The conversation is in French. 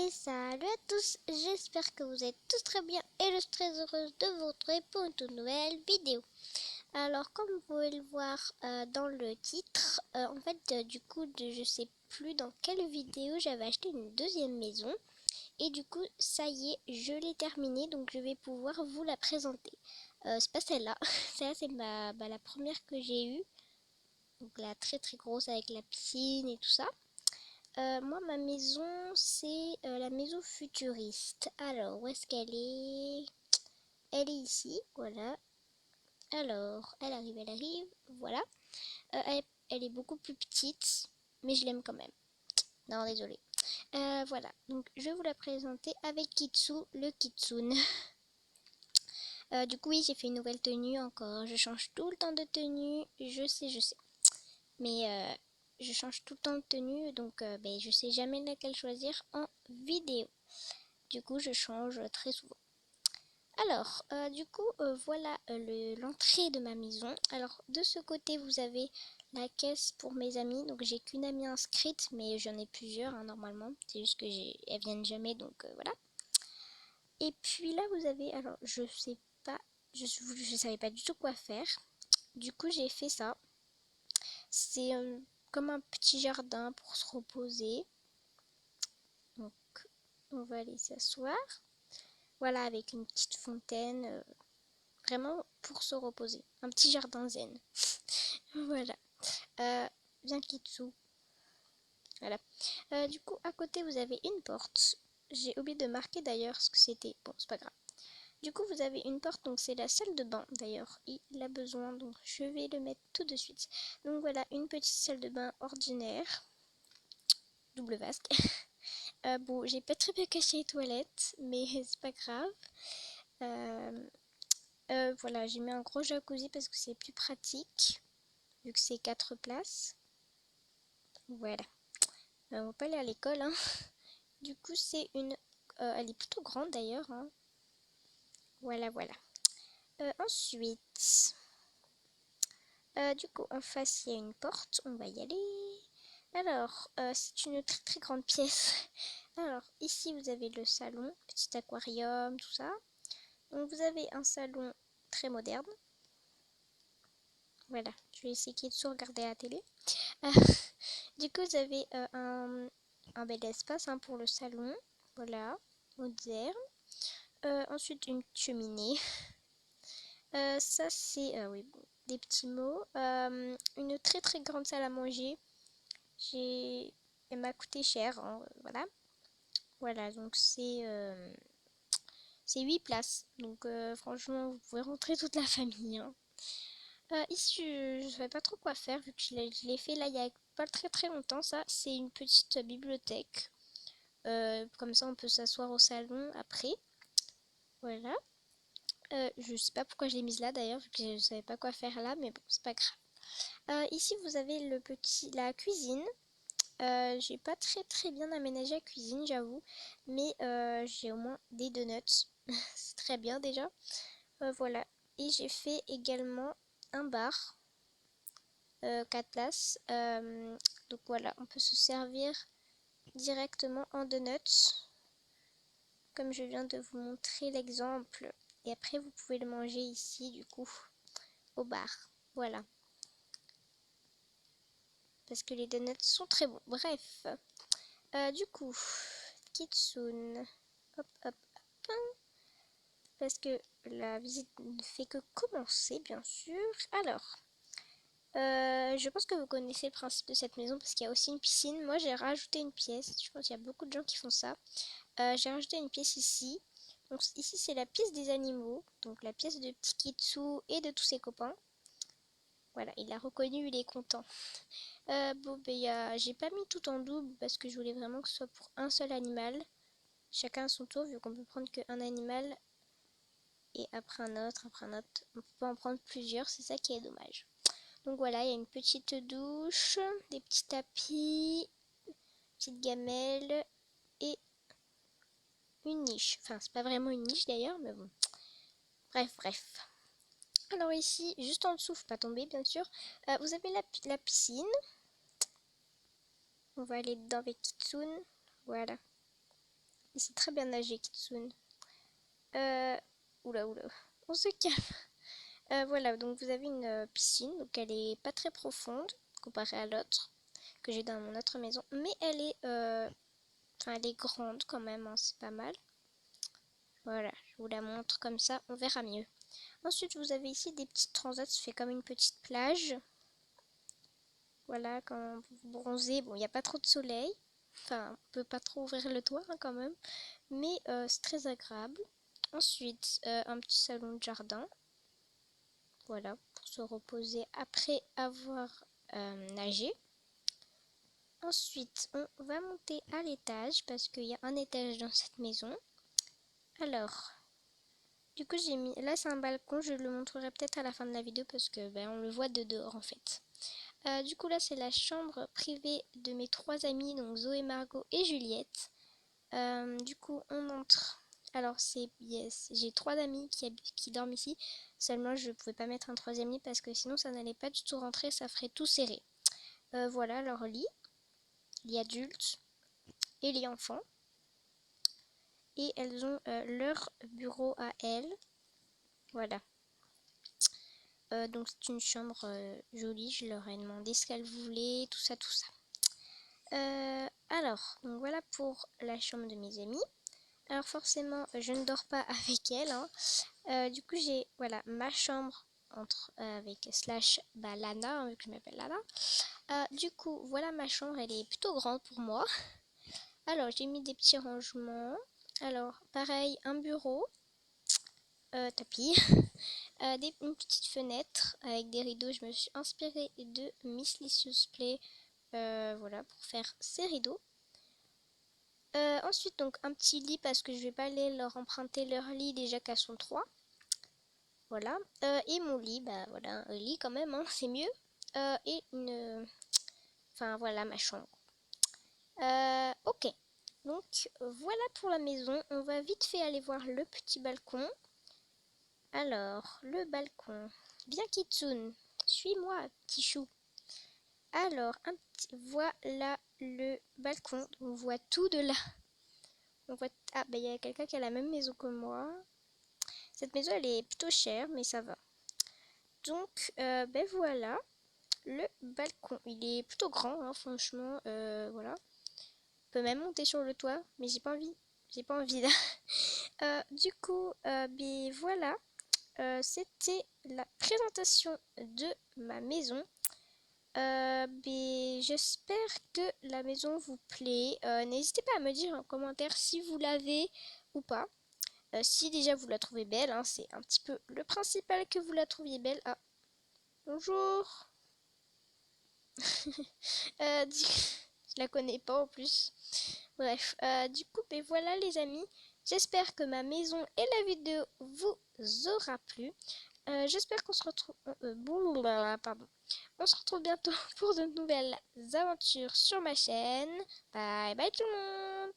Et salut à tous, j'espère que vous êtes tous très bien et je suis très heureuse de vous retrouver pour une toute nouvelle vidéo. Alors comme vous pouvez le voir dans le titre, en fait du coup je sais plus dans quelle vidéo j'avais acheté une deuxième maison. Et du coup ça y est, je l'ai terminée, donc je vais pouvoir vous la présenter. C'est pas celle-là, celle-là c'est la première que j'ai eue. Donc la très très grosse avec la piscine et tout ça. Moi, ma maison, c'est la maison futuriste. Alors, où est-ce qu'elle est? Elle est ici, voilà. Alors, elle arrive, voilà. Elle est beaucoup plus petite, mais je l'aime quand même. Non, désolé. Voilà, donc je vais vous la présenter avec Kitsu, le Kitsune. Du coup, oui, j'ai fait une nouvelle tenue encore. Je change tout le temps de tenue, je sais. Mais je change tout le temps de tenue, donc je sais jamais laquelle choisir en vidéo. Du coup, je change très souvent. Alors, voilà l'entrée de ma maison. Alors, de ce côté, vous avez la caisse pour mes amis. Donc, j'ai qu'une amie inscrite, mais j'en ai plusieurs normalement. C'est juste que elles viennent jamais, donc voilà. Et puis là, vous avez, alors, je sais pas, je savais pas du tout quoi faire. Du coup, j'ai fait ça. C'est comme un petit jardin pour se reposer. Donc, on va aller s'asseoir. Voilà, avec une petite fontaine. Vraiment pour se reposer. Un petit jardin zen. Voilà. Bien Kitsu. Voilà. Du coup, à côté, vous avez une porte. J'ai oublié de marquer d'ailleurs ce que c'était. Bon, c'est pas grave. Du coup, vous avez une porte, donc c'est la salle de bain d'ailleurs. Il a besoin, donc je vais le mettre tout de suite. Donc voilà, une petite salle de bain ordinaire. Double vasque. Bon, j'ai pas très bien caché les toilettes, mais c'est pas grave. Voilà, j'ai mis un gros jacuzzi parce que c'est plus pratique, vu que c'est 4 places. Voilà. On va pas aller à l'école, hein. Du coup, c'est une... elle est plutôt grande d'ailleurs, hein. Voilà, voilà. Ensuite... du coup, en face, il y a une porte. On va y aller. Alors, c'est une très très grande pièce. Alors, ici, vous avez le salon, petit aquarium, tout ça. Donc, vous avez un salon très moderne. Voilà, je vais essayer de regarder la télé. Du coup, vous avez un bel espace hein, pour le salon. Voilà, moderne. Ensuite, une cheminée. Ça, c'est oui, bon, des petits mots. Une très très grande salle à manger. Elle m'a coûté cher. Hein, voilà. Voilà, donc c'est 8 places. Donc franchement, vous pouvez rentrer toute la famille. Hein. Ici, je ne savais pas trop quoi faire vu que je l'ai fait là il y a pas très très longtemps. Ça, c'est une petite bibliothèque. Comme ça, on peut s'asseoir au salon après. Voilà. Je sais pas pourquoi je l'ai mise là d'ailleurs, vu que je ne savais pas quoi faire là, mais bon, c'est pas grave. Ici, vous avez la cuisine. J'ai pas très très bien aménagé la cuisine, j'avoue, mais j'ai au moins des donuts. C'est très bien déjà. Voilà. Et j'ai fait également un bar. 4 places. Donc voilà, on peut se servir directement en donuts. Comme je viens de vous montrer l'exemple. Et après, vous pouvez le manger ici, du coup, au bar. Voilà. Parce que les donuts sont très bons. Bref. Du coup, Kitsune. Hop, hop, hop. Parce que la visite ne fait que commencer, bien sûr. Alors, je pense que vous connaissez le principe de cette maison parce qu'il y a aussi une piscine. Moi, j'ai rajouté une pièce. Je pense qu'il y a beaucoup de gens qui font ça. J'ai rajouté une pièce ici. Donc ici, c'est la pièce des animaux. Donc la pièce de petit Kitsu et de tous ses copains. Voilà, il a reconnu, il est content. J'ai pas mis tout en double parce que je voulais vraiment que ce soit pour un seul animal. Chacun à son tour, vu qu'on peut prendre qu'un animal. Et après un autre, après un autre. On peut pas en prendre plusieurs, c'est ça qui est dommage. Donc voilà, il y a une petite douche, des petits tapis, petite gamelle et une niche. Enfin, c'est pas vraiment une niche d'ailleurs, mais bon. Bref. Alors ici, juste en dessous, faut pas tomber bien sûr, vous avez la piscine. On va aller dedans avec Kitsune. Voilà. Il sait très bien nager, Kitsune. Oula, oula. On se calme. Voilà, donc vous avez une piscine, donc elle est pas très profonde comparée à l'autre que j'ai dans mon autre maison, mais elle est grande quand même, hein, c'est pas mal. Voilà, je vous la montre comme ça, on verra mieux. Ensuite, vous avez ici des petites transats, ça fait comme une petite plage. Voilà, quand vous bronzez, bon, il n'y a pas trop de soleil, enfin, on peut pas trop ouvrir le toit hein, quand même, mais c'est très agréable. Ensuite, un petit salon de jardin. Voilà, pour se reposer après avoir nagé. Ensuite, on va monter à l'étage parce qu'il y a un étage dans cette maison. Alors, du coup, j'ai mis. Là, c'est un balcon. Je le montrerai peut-être à la fin de la vidéo parce que on le voit de dehors en fait. Du coup, là, c'est la chambre privée de mes 3 amis, donc Zoé, Margot et Juliette. Du coup, on entre. Alors, j'ai 3 amis qui dorment ici. Seulement, je ne pouvais pas mettre un 3e lit parce que sinon, ça n'allait pas du tout rentrer. Ça ferait tout serré. Voilà leur lit adulte et lit enfant. Et elles ont leur bureau à elles. Voilà. Donc c'est une chambre jolie. Je leur ai demandé ce qu'elles voulaient, tout ça, tout ça. Alors, donc voilà pour la chambre de mes amis. Alors forcément, je ne dors pas avec elles. Hein. Du coup, j'ai voilà ma chambre avec slash Lana, vu que je m'appelle Lana. Du coup, voilà ma chambre. Elle est plutôt grande pour moi. Alors, j'ai mis des petits rangements. Alors, pareil, un bureau, tapis, une petite fenêtre avec des rideaux. Je me suis inspirée de Miss Licious Play, voilà, pour faire ces rideaux. Ensuite, donc, un petit lit parce que je vais pas aller leur emprunter leur lit déjà qu'elles sont 3. Voilà. Et mon lit, voilà, un lit quand même, hein, c'est mieux. Et enfin, voilà ma chambre. Ok. Donc voilà pour la maison. On va vite fait aller voir le petit balcon. Alors, le balcon. Viens Kitsune, suis-moi, petit chou. Alors, voilà le balcon. On voit tout de là. On voit... Ah, il y a quelqu'un qui a la même maison que moi. Cette maison, elle est plutôt chère, mais ça va. Donc, voilà, le balcon. Il est plutôt grand, hein, franchement. Voilà. On peut même monter sur le toit, mais j'ai pas envie. J'ai pas envie là. Du coup, voilà. C'était la présentation de ma maison. J'espère que la maison vous plaît. N'hésitez pas à me dire en commentaire si vous l'avez ou pas. Si déjà vous la trouvez belle, hein, c'est un petit peu le principal que vous la trouviez belle. Ah, bonjour. Je la connais pas en plus. Bref, du coup, voilà les amis. J'espère que ma maison et la vidéo vous aura plu. J'espère qu'on se retrouve... pardon. On se retrouve bientôt pour de nouvelles aventures sur ma chaîne. Bye bye tout le monde.